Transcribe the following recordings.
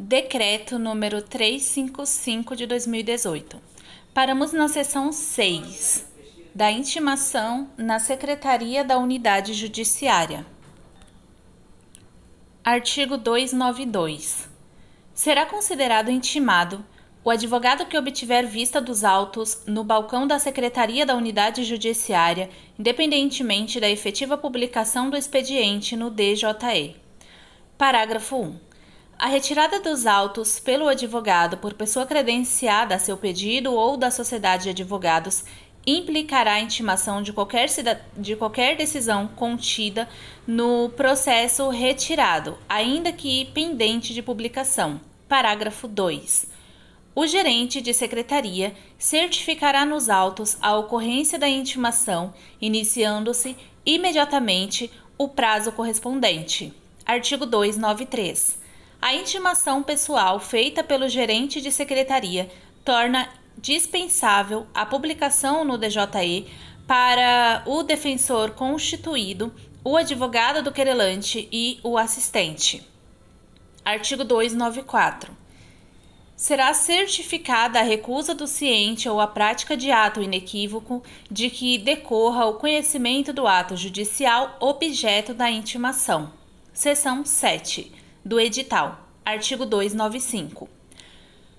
Decreto número 355 de 2018. Paramos na seção 6 da intimação na Secretaria da Unidade Judiciária. Artigo 292. Será considerado intimado o advogado que obtiver vista dos autos no balcão da Secretaria da Unidade Judiciária, independentemente da efetiva publicação do expediente no DJE. Parágrafo 1. A retirada dos autos pelo advogado por pessoa credenciada a seu pedido ou da sociedade de advogados implicará a intimação de qualquer decisão contida no processo retirado, ainda que pendente de publicação. Parágrafo 2. O gerente de secretaria certificará nos autos a ocorrência da intimação, iniciando-se imediatamente o prazo correspondente. Artigo 293. A intimação pessoal feita pelo gerente de secretaria torna dispensável a publicação no DJE para o defensor constituído, o advogado do querelante e o assistente. Artigo 294. Será certificada a recusa do ciente ou a prática de ato inequívoco de que decorra o conhecimento do ato judicial objeto da intimação. Seção 7. Do edital. Artigo 295.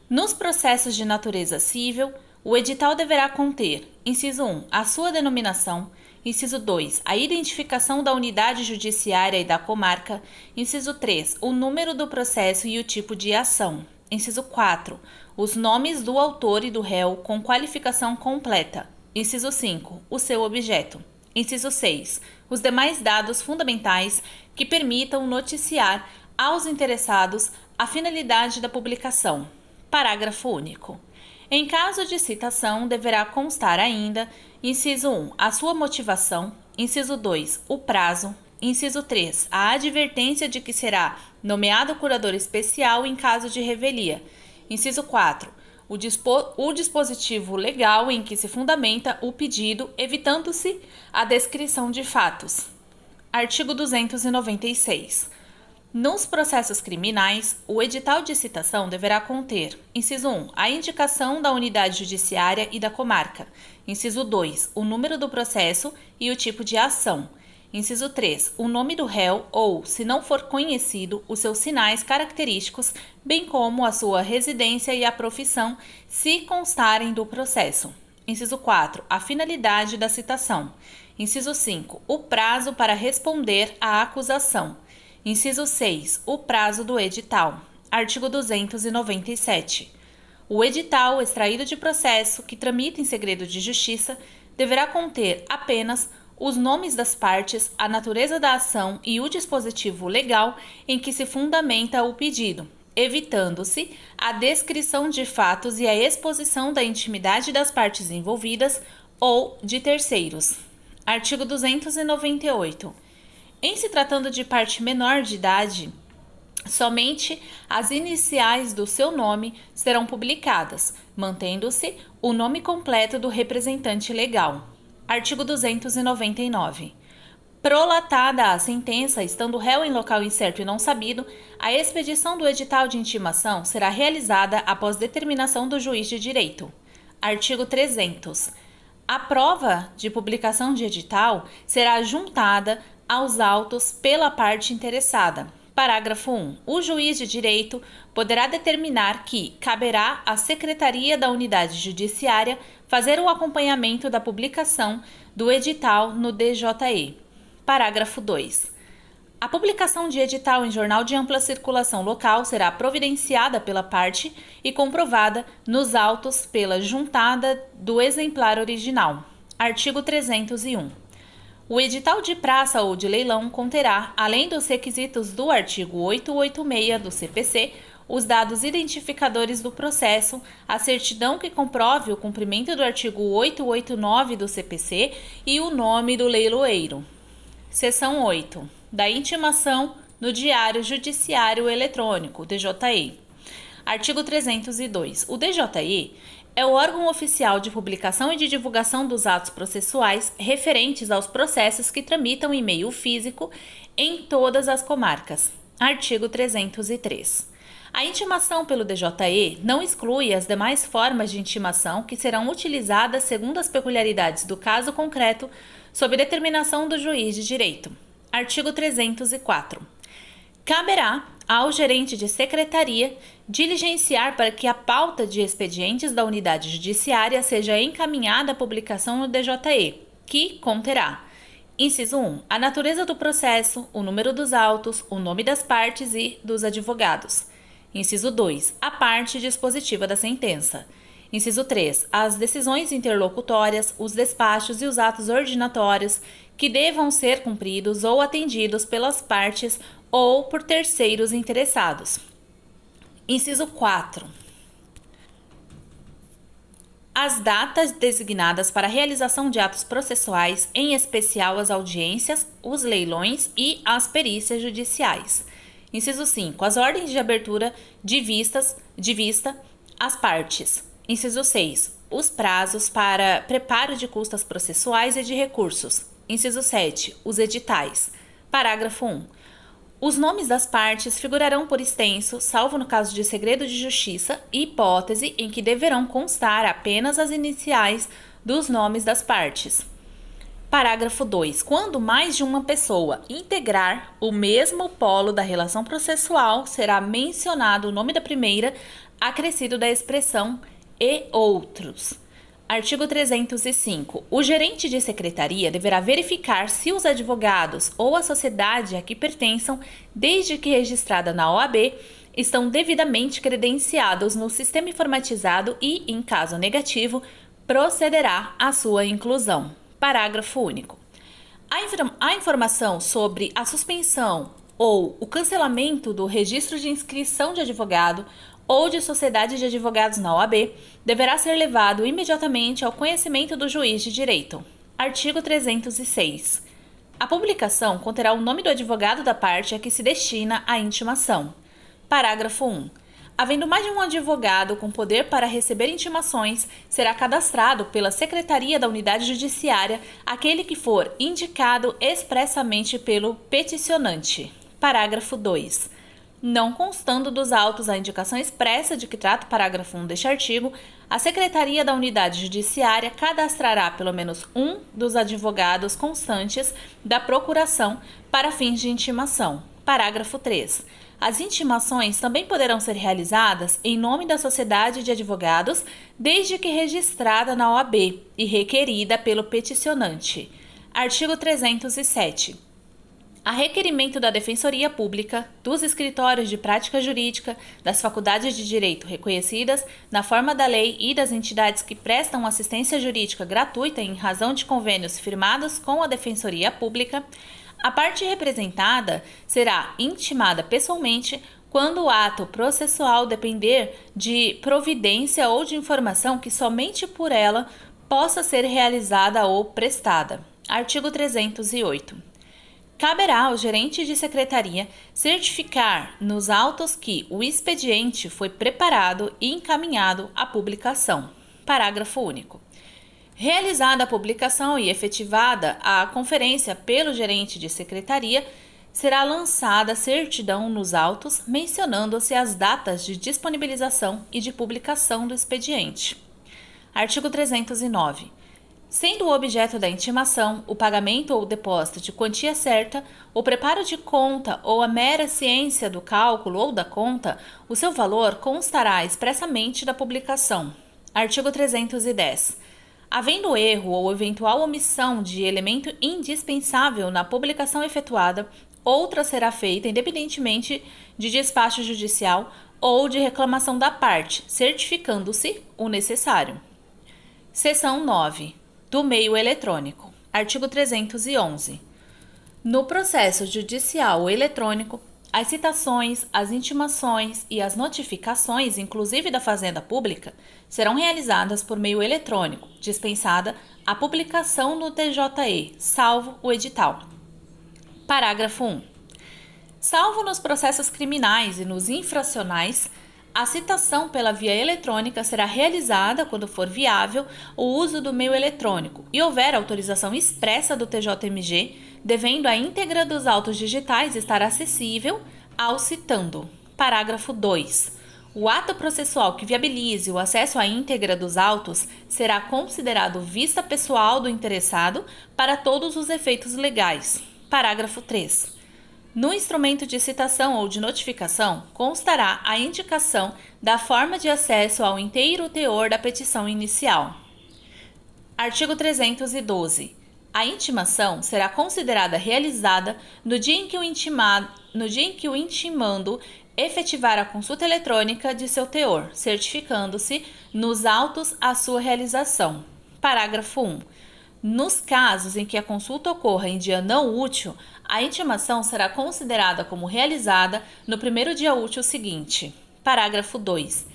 Nos processos de natureza civil, o edital deverá conter: inciso 1, a sua denominação; inciso 2, a identificação da unidade judiciária e da comarca; inciso 3, o número do processo e o tipo de ação; inciso 4, os nomes do autor e do réu com qualificação completa; inciso 5, o seu objeto; inciso 6, os demais dados fundamentais que permitam noticiar aos interessados a finalidade da publicação. Parágrafo único. Em caso de citação, deverá constar ainda: inciso 1, a sua motivação; inciso 2, o prazo; inciso 3, a advertência de que será nomeado curador especial em caso de revelia; inciso 4, o dispositivo legal em que se fundamenta o pedido, evitando-se a descrição de fatos. Artigo 296. Nos processos criminais, o edital de citação deverá conter: inciso 1, a indicação da unidade judiciária e da comarca; inciso 2, o número do processo e o tipo de ação; inciso 3, o nome do réu ou, se não for conhecido, os seus sinais característicos, bem como a sua residência e a profissão, se constarem do processo; inciso 4, a finalidade da citação; inciso 5, o prazo para responder à acusação; inciso 6, o prazo do edital. Artigo 297. O edital extraído de processo que tramita em segredo de justiça deverá conter apenas os nomes das partes, a natureza da ação e o dispositivo legal em que se fundamenta o pedido, evitando-se a descrição de fatos e a exposição da intimidade das partes envolvidas ou de terceiros. Artigo 298. Em se tratando de parte menor de idade, somente as iniciais do seu nome serão publicadas, mantendo-se o nome completo do representante legal. Artigo 299. Prolatada a sentença, estando o réu em local incerto e não sabido, a expedição do edital de intimação será realizada após determinação do juiz de direito. Artigo 300. A prova de publicação de edital será juntada aos autos pela parte interessada. Parágrafo 1. O juiz de direito poderá determinar que caberá à Secretaria da Unidade Judiciária fazer o acompanhamento da publicação do edital no DJE. Parágrafo 2. A publicação de edital em jornal de ampla circulação local será providenciada pela parte e comprovada nos autos pela juntada do exemplar original. Artigo 301. O edital de praça ou de leilão conterá, além dos requisitos do artigo 886 do CPC, os dados identificadores do processo, a certidão que comprove o cumprimento do artigo 889 do CPC e o nome do leiloeiro. Seção 8. Da intimação no Diário Judiciário Eletrônico, DJE. Artigo 302. O DJE é o órgão oficial de publicação e de divulgação dos atos processuais referentes aos processos que tramitam em meio físico em todas as comarcas. Artigo 303. A intimação pelo DJE não exclui as demais formas de intimação que serão utilizadas segundo as peculiaridades do caso concreto, sob determinação do juiz de direito. Artigo 304. Caberá ao gerente de secretaria diligenciar para que a pauta de expedientes da unidade judiciária seja encaminhada à publicação no DJE, que conterá: inciso 1. A natureza do processo, o número dos autos, o nome das partes e dos advogados. Inciso 2. A parte dispositiva da sentença. Inciso 3. As decisões interlocutórias, os despachos e os atos ordinatórios que devam ser cumpridos ou atendidos pelas partes ou por terceiros interessados. Inciso 4. As datas designadas para a realização de atos processuais, em especial as audiências, os leilões e as perícias judiciais. Inciso 5. As ordens de abertura de vista às partes. Inciso 6. Os prazos para preparo de custas processuais e de recursos. Inciso 7. Os editais. Parágrafo 1. Os nomes das partes figurarão por extenso, salvo no caso de segredo de justiça, hipótese em que deverão constar apenas as iniciais dos nomes das partes. Parágrafo 2. Quando mais de uma pessoa integrar o mesmo polo da relação processual, será mencionado o nome da primeira, acrescido da expressão "e outros". Artigo 305. O gerente de secretaria deverá verificar se os advogados ou a sociedade a que pertençam, desde que registrada na OAB, estão devidamente credenciados no sistema informatizado e, em caso negativo, procederá à sua inclusão. Parágrafo único. A informação sobre a suspensão ou o cancelamento do registro de inscrição de advogado ou de sociedade de advogados na OAB deverá ser levado imediatamente ao conhecimento do juiz de direito. Artigo 306. A publicação conterá o nome do advogado da parte a que se destina a intimação. Parágrafo 1. Havendo mais de um advogado com poder para receber intimações, será cadastrado pela Secretaria da Unidade Judiciária aquele que for indicado expressamente pelo peticionante. Parágrafo 2. Não constando dos autos a indicação expressa de que trata o parágrafo 1 deste artigo, a Secretaria da Unidade Judiciária cadastrará pelo menos um dos advogados constantes da procuração para fins de intimação. Parágrafo 3. As intimações também poderão ser realizadas em nome da sociedade de advogados, desde que registrada na OAB e requerida pelo peticionante. Artigo 307. A requerimento da Defensoria Pública, dos escritórios de prática jurídica, das faculdades de direito reconhecidas na forma da lei e das entidades que prestam assistência jurídica gratuita em razão de convênios firmados com a Defensoria Pública, a parte representada será intimada pessoalmente quando o ato processual depender de providência ou de informação que somente por ela possa ser realizada ou prestada. Artigo 308. Caberá ao gerente de secretaria certificar nos autos que o expediente foi preparado e encaminhado à publicação. Parágrafo único. Realizada a publicação e efetivada a conferência pelo gerente de secretaria, será lançada certidão nos autos, mencionando-se as datas de disponibilização e de publicação do expediente. Artigo 309. Sendo o objeto da intimação o pagamento ou depósito de quantia certa, o preparo de conta ou a mera ciência do cálculo ou da conta, o seu valor constará expressamente da publicação. Artigo 310. Havendo erro ou eventual omissão de elemento indispensável na publicação efetuada, outra será feita independentemente de despacho judicial ou de reclamação da parte, certificando-se o necessário. Seção 9. Do meio eletrônico. Artigo 311. No processo judicial eletrônico, as citações, as intimações e as notificações, inclusive da Fazenda Pública, serão realizadas por meio eletrônico, dispensada a publicação no TJE, salvo o edital. Parágrafo 1. Salvo nos processos criminais e nos infracionais, a citação pela via eletrônica será realizada, quando for viável, o uso do meio eletrônico e houver autorização expressa do TJMG, devendo a íntegra dos autos digitais estar acessível ao citando. Parágrafo 2. O ato processual que viabilize o acesso à íntegra dos autos será considerado vista pessoal do interessado para todos os efeitos legais. Parágrafo 3. No instrumento de citação ou de notificação, constará a indicação da forma de acesso ao inteiro teor da petição inicial. Artigo 312. A intimação será considerada realizada no dia em que o intimando efetivar a consulta eletrônica de seu teor, certificando-se nos autos a sua realização. Parágrafo 1. Nos casos em que a consulta ocorra em dia não útil, a intimação será considerada como realizada no primeiro dia útil seguinte. Parágrafo 2.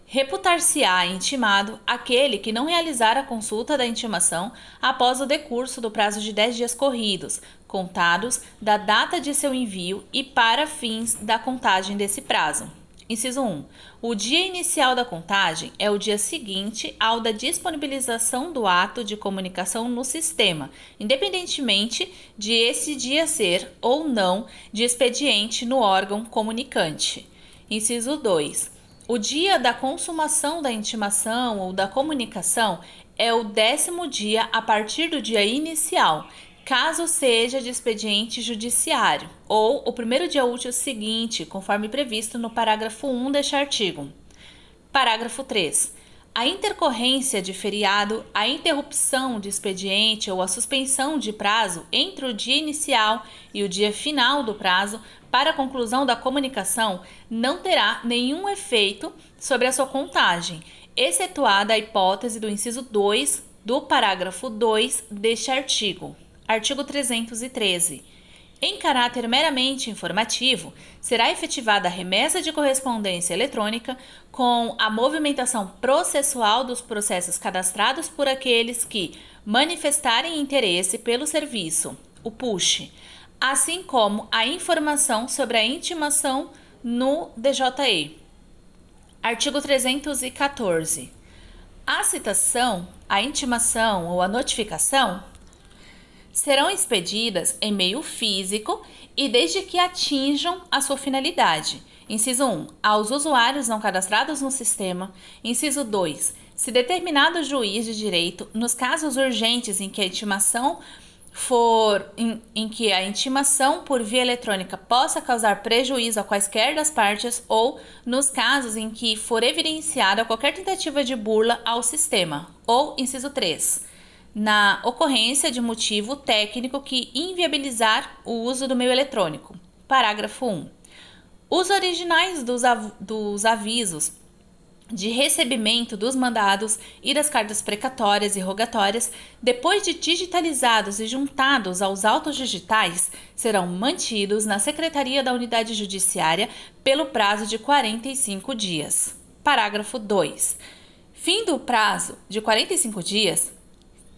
Reputar-se-á intimado aquele que não realizar a consulta da intimação após o decurso do prazo de 10 dias corridos, contados da data de seu envio e para fins da contagem desse prazo. Inciso 1. O dia inicial da contagem é o dia seguinte ao da disponibilização do ato de comunicação no sistema, independentemente de esse dia ser ou não de expediente no órgão comunicante. Inciso 2. O dia da consumação da intimação ou da comunicação é o 10º dia a partir do dia inicial, caso seja de expediente judiciário, ou o primeiro dia útil seguinte, conforme previsto no parágrafo 1 deste artigo. Parágrafo 3. A intercorrência de feriado, a interrupção de expediente ou a suspensão de prazo entre o dia inicial e o dia final do prazo para a conclusão da comunicação não terá nenhum efeito sobre a sua contagem, excetuada a hipótese do inciso 2 do parágrafo 2 deste artigo. Artigo 313. Em caráter meramente informativo, será efetivada a remessa de correspondência eletrônica com a movimentação processual dos processos cadastrados por aqueles que manifestarem interesse pelo serviço, o PUSH, assim como a informação sobre a intimação no DJE. Artigo 314. A citação, a intimação ou a notificação serão expedidas em meio físico e desde que atinjam a sua finalidade. Inciso 1. Aos usuários não cadastrados no sistema. Inciso 2. Se determinado juiz de direito, nos casos urgentes em que a intimação por via eletrônica possa causar prejuízo a quaisquer das partes ou nos casos em que for evidenciada qualquer tentativa de burla ao sistema. Ou, inciso 3. Na ocorrência de motivo técnico que inviabilizar o uso do meio eletrônico. Parágrafo 1. Os originais dos avisos de recebimento dos mandados e das cartas precatórias e rogatórias, depois de digitalizados e juntados aos autos digitais, serão mantidos na Secretaria da Unidade Judiciária pelo prazo de 45 dias. Parágrafo 2. Fim do prazo de 45 dias,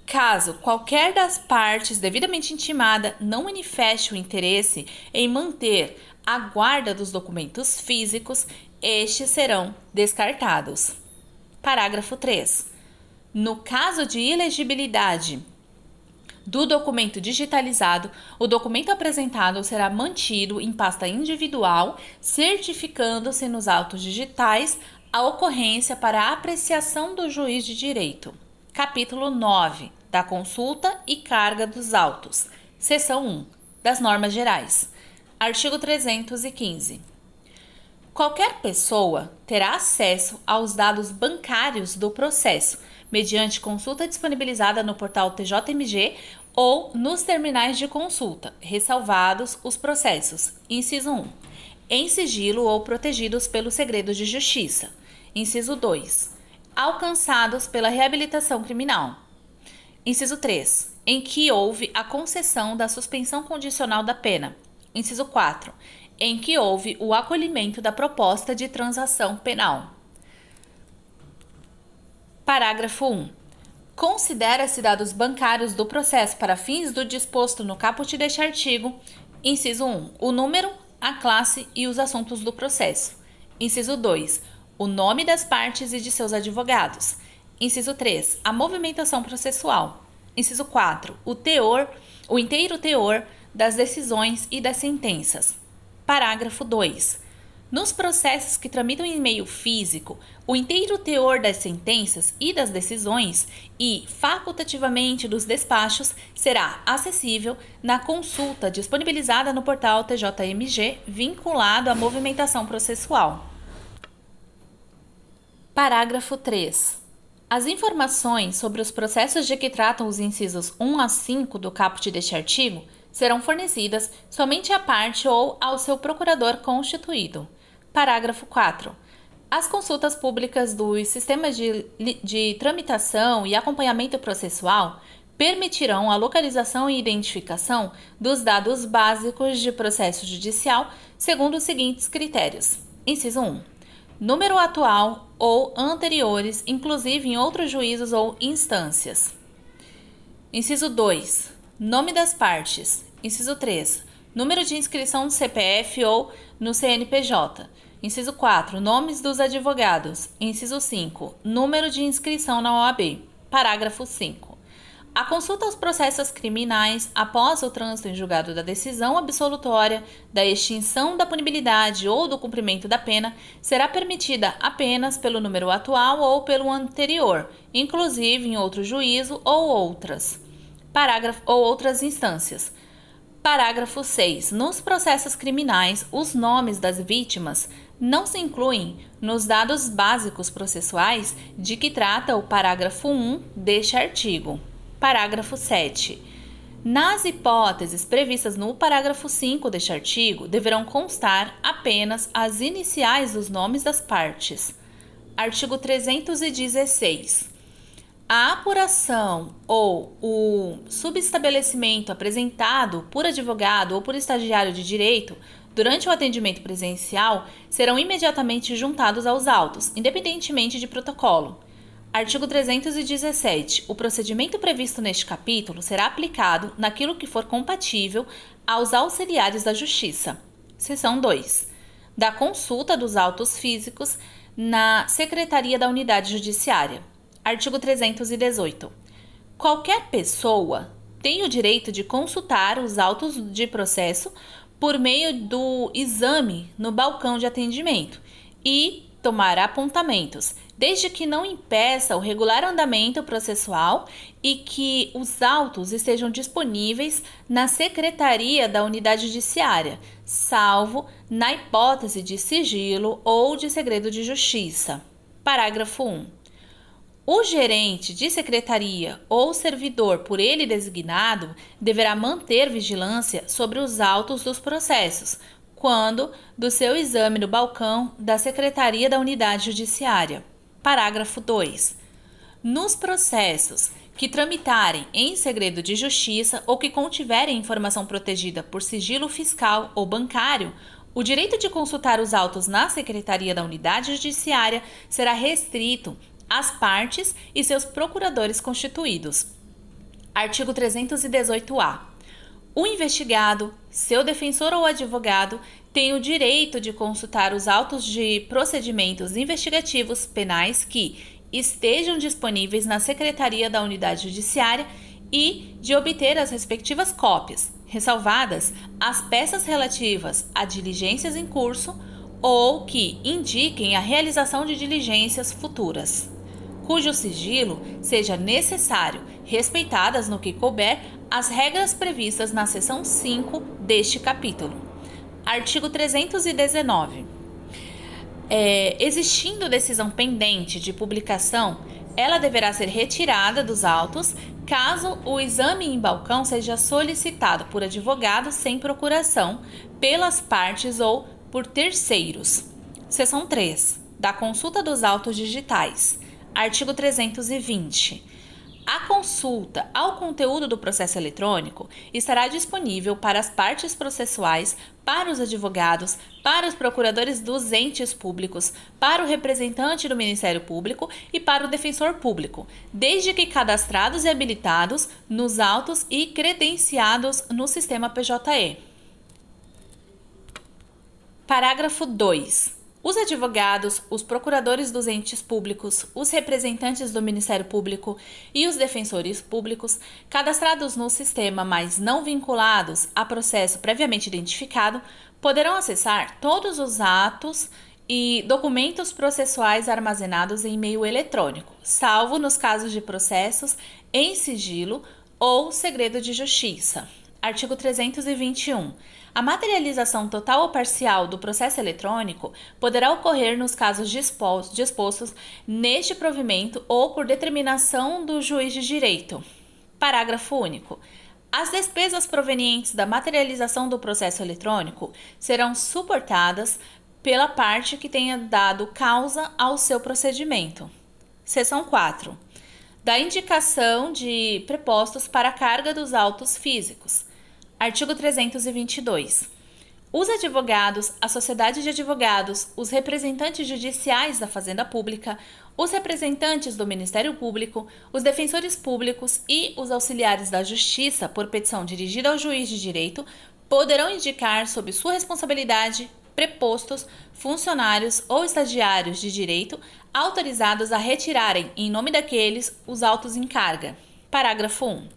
caso qualquer das partes devidamente intimada não manifeste o interesse em manter a guarda dos documentos físicos, estes serão descartados. Parágrafo 3. No caso de ilegibilidade do documento digitalizado, o documento apresentado será mantido em pasta individual, certificando-se nos autos digitais a ocorrência para a apreciação do juiz de direito. Capítulo 9. Da consulta e carga dos autos. Seção 1. Das normas gerais. Artigo 315. Qualquer pessoa terá acesso aos dados bancários do processo, mediante consulta disponibilizada no portal TJMG ou nos terminais de consulta, ressalvados os processos. Inciso 1. Em sigilo ou protegidos pelo segredo de justiça. Inciso 2. Alcançados pela reabilitação criminal. Inciso 3. Em que houve a concessão da suspensão condicional da pena. Inciso 4. Em que houve o acolhimento da proposta de transação penal. Parágrafo 1. Considera-se dados bancários do processo para fins do disposto no caput deste artigo. Inciso 1. O número, a classe e os assuntos do processo. Inciso 2. O nome das partes e de seus advogados. Inciso 3. A movimentação processual. Inciso 4. O inteiro teor das decisões e das sentenças. Parágrafo 2. Nos processos que tramitam em meio físico, o inteiro teor das sentenças e das decisões e, facultativamente, dos despachos será acessível na consulta disponibilizada no portal TJMG vinculado à movimentação processual. Parágrafo 3. As informações sobre os processos de que tratam os incisos 1 a 5 do caput deste artigo serão fornecidas somente à parte ou ao seu procurador constituído. Parágrafo 4. As consultas públicas dos sistemas de tramitação e acompanhamento processual permitirão a localização e identificação dos dados básicos de processo judicial segundo os seguintes critérios. Inciso 1. Número atual ou anteriores, inclusive em outros juízos ou instâncias. Inciso 2. Nome das partes. Inciso 3. Número de inscrição no CPF ou no CNPJ. Inciso 4. Nomes dos advogados. Inciso 5. Número de inscrição na OAB. Parágrafo 5. A consulta aos processos criminais após o trânsito em julgado da decisão absolutória, da extinção da punibilidade ou do cumprimento da pena será permitida apenas pelo número atual ou pelo anterior, inclusive em outro juízo ou outras instâncias. Parágrafo 6. Nos processos criminais, os nomes das vítimas não se incluem nos dados básicos processuais de que trata o parágrafo 1 deste artigo. Parágrafo 7. Nas hipóteses previstas no parágrafo 5 deste artigo, deverão constar apenas as iniciais dos nomes das partes. Artigo 316. A apuração ou o subestabelecimento apresentado por advogado ou por estagiário de direito durante o atendimento presencial serão imediatamente juntados aos autos, independentemente de protocolo. Artigo 317. O procedimento previsto neste capítulo será aplicado naquilo que for compatível aos auxiliares da Justiça. Seção 2. Da consulta dos autos físicos na Secretaria da Unidade Judiciária. Artigo 318. Qualquer pessoa tem o direito de consultar os autos de processo por meio do exame no balcão de atendimento e tomar apontamentos, desde que não impeça o regular andamento processual e que os autos estejam disponíveis na Secretaria da Unidade Judiciária, salvo na hipótese de sigilo ou de segredo de justiça. Parágrafo 1. O gerente de secretaria ou servidor por ele designado deverá manter vigilância sobre os autos dos processos, quando do seu exame no balcão da Secretaria da Unidade Judiciária. Parágrafo 2. Nos processos que tramitarem em segredo de justiça ou que contiverem informação protegida por sigilo fiscal ou bancário, o direito de consultar os autos na Secretaria da Unidade Judiciária será restrito às partes e seus procuradores constituídos. Artigo 318-A. O investigado, seu defensor ou advogado tem o direito de consultar os autos de procedimentos investigativos penais que estejam disponíveis na Secretaria da Unidade Judiciária e de obter as respectivas cópias, ressalvadas as peças relativas a diligências em curso ou que indiquem a realização de diligências futuras, cujo sigilo seja necessário, respeitadas no que couber as regras previstas na seção 5 deste capítulo. Artigo 319. Existindo decisão pendente de publicação, ela deverá ser retirada dos autos caso o exame em balcão seja solicitado por advogado sem procuração, pelas partes ou por terceiros. Seção 3. Da consulta dos autos digitais. Artigo 320. A consulta ao conteúdo do processo eletrônico estará disponível para as partes processuais, para os advogados, para os procuradores dos entes públicos, para o representante do Ministério Público e para o defensor público, desde que cadastrados e habilitados nos autos e credenciados no sistema PJE. Parágrafo 2. Os advogados, os procuradores dos entes públicos, os representantes do Ministério Público e os defensores públicos, cadastrados no sistema, mas não vinculados a processo previamente identificado, poderão acessar todos os atos e documentos processuais armazenados em meio eletrônico, salvo nos casos de processos em sigilo ou segredo de justiça. Artigo 321. A materialização total ou parcial do processo eletrônico poderá ocorrer nos casos dispostos neste provimento ou por determinação do juiz de direito. Parágrafo único. As despesas provenientes da materialização do processo eletrônico serão suportadas pela parte que tenha dado causa ao seu procedimento. Seção 4. Da indicação de prepostos para a carga dos autos físicos. Artigo 322. Os advogados, a sociedade de advogados, os representantes judiciais da Fazenda Pública, os representantes do Ministério Público, os defensores públicos e os auxiliares da Justiça, por petição dirigida ao juiz de direito, poderão indicar sob sua responsabilidade prepostos, funcionários ou estagiários de direito autorizados a retirarem, em nome daqueles, os autos em carga. Parágrafo 1.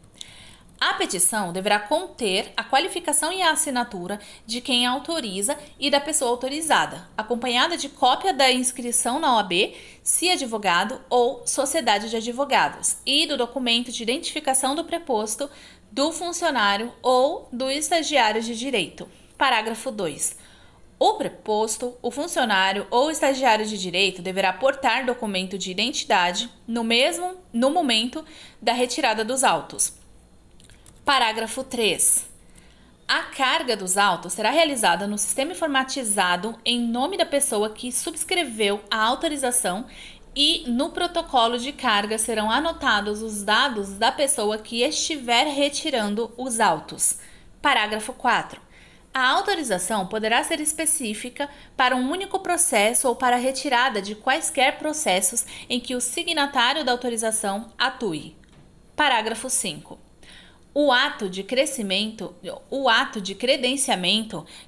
A petição deverá conter a qualificação e a assinatura de quem autoriza e da pessoa autorizada, acompanhada de cópia da inscrição na OAB, se advogado ou sociedade de advogados, e do documento de identificação do preposto, do funcionário ou do estagiário de direito. Parágrafo 2. O preposto, o funcionário ou estagiário de direito deverá portar documento de identidade no momento da retirada dos autos. Parágrafo 3. A carga dos autos será realizada no sistema informatizado em nome da pessoa que subscreveu a autorização e no protocolo de carga serão anotados os dados da pessoa que estiver retirando os autos. Parágrafo 4. A autorização poderá ser específica para um único processo ou para a retirada de quaisquer processos em que o signatário da autorização atue. Parágrafo 5. O ato de credenciamento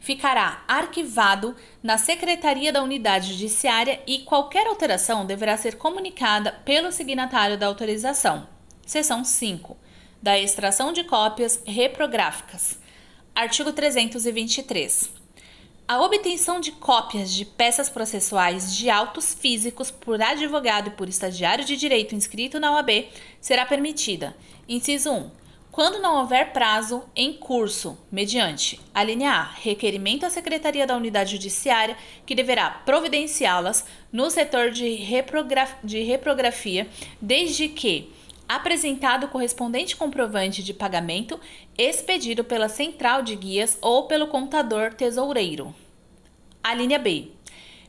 ficará arquivado na Secretaria da Unidade Judiciária e qualquer alteração deverá ser comunicada pelo signatário da autorização. Seção 5. Da extração de cópias reprográficas. Artigo 323. A obtenção de cópias de peças processuais de autos físicos por advogado e por estagiário de direito inscrito na OAB será permitida. Inciso 1. Quando não houver prazo em curso, mediante: a linha A, requerimento à Secretaria da Unidade Judiciária, que deverá providenciá-las no setor de reprografia, desde que apresentado o correspondente comprovante de pagamento expedido pela central de guias ou pelo contador tesoureiro. A linha B.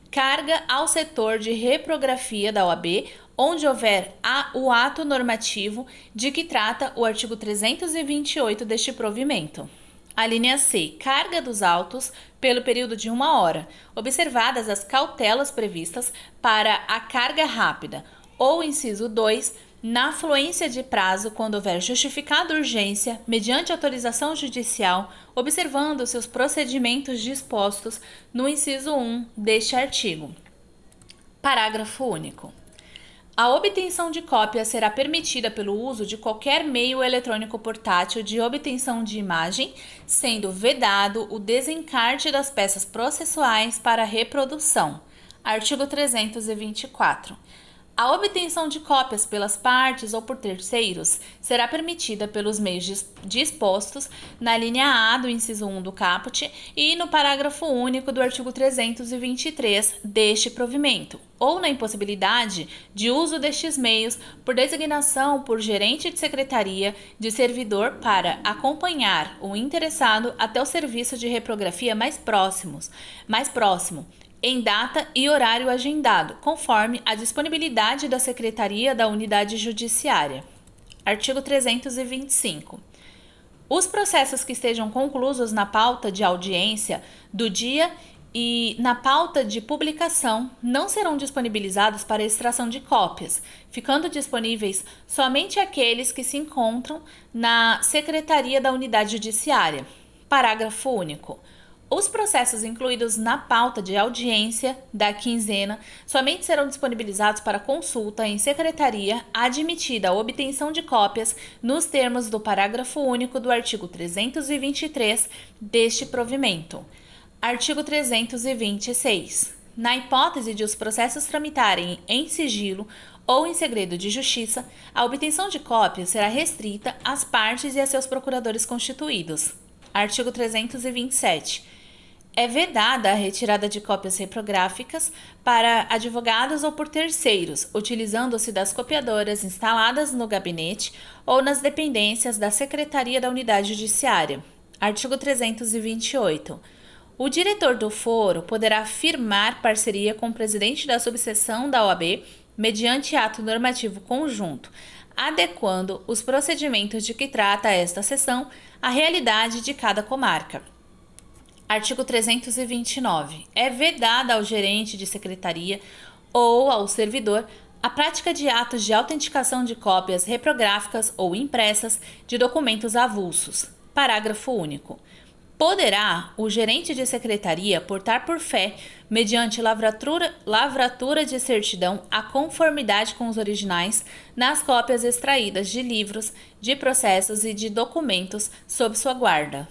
Carga ao setor de reprografia da OAB, onde houver o ato normativo de que trata o artigo 328 deste provimento. A linha C. Carga dos autos pelo período de 1 hora, observadas as cautelas previstas para a carga rápida. Ou inciso 2. Na fluência de prazo, quando houver justificada urgência, mediante autorização judicial, observando seus procedimentos dispostos no inciso 1 deste artigo. Parágrafo único. A obtenção de cópia será permitida pelo uso de qualquer meio eletrônico portátil de obtenção de imagem, sendo vedado o desencarte das peças processuais para reprodução. Artigo 324. A obtenção de cópias pelas partes ou por terceiros será permitida pelos meios dispostos na linha A do inciso 1 do caput e no parágrafo único do artigo 323 deste provimento, ou na impossibilidade de uso destes meios por designação por gerente de secretaria de servidor para acompanhar o interessado até o serviço de reprografia mais próximo, em data e horário agendado, conforme a disponibilidade da Secretaria da Unidade Judiciária. Artigo 325. Os processos que estejam conclusos na pauta de audiência do dia e na pauta de publicação não serão disponibilizados para extração de cópias, ficando disponíveis somente aqueles que se encontram na Secretaria da Unidade Judiciária. Parágrafo único. Os processos incluídos na pauta de audiência da quinzena somente serão disponibilizados para consulta em secretaria, admitida a obtenção de cópias nos termos do parágrafo único do artigo 323 deste provimento. Artigo 326. Na hipótese de os processos tramitarem em sigilo ou em segredo de justiça, a obtenção de cópias será restrita às partes e a seus procuradores constituídos. Artigo 327. É vedada a retirada de cópias reprográficas para advogados ou por terceiros, utilizando-se das copiadoras instaladas no gabinete ou nas dependências da Secretaria da Unidade Judiciária. Artigo 328. O diretor do foro poderá firmar parceria com o presidente da subseção da OAB mediante ato normativo conjunto, adequando os procedimentos de que trata esta seção à realidade de cada comarca. Artigo 329. É vedada ao gerente de secretaria ou ao servidor a prática de atos de autenticação de cópias reprográficas ou impressas de documentos avulsos. Parágrafo único. Poderá o gerente de secretaria portar por fé, mediante lavratura de certidão, a conformidade com os originais nas cópias extraídas de livros, de processos e de documentos sob sua guarda.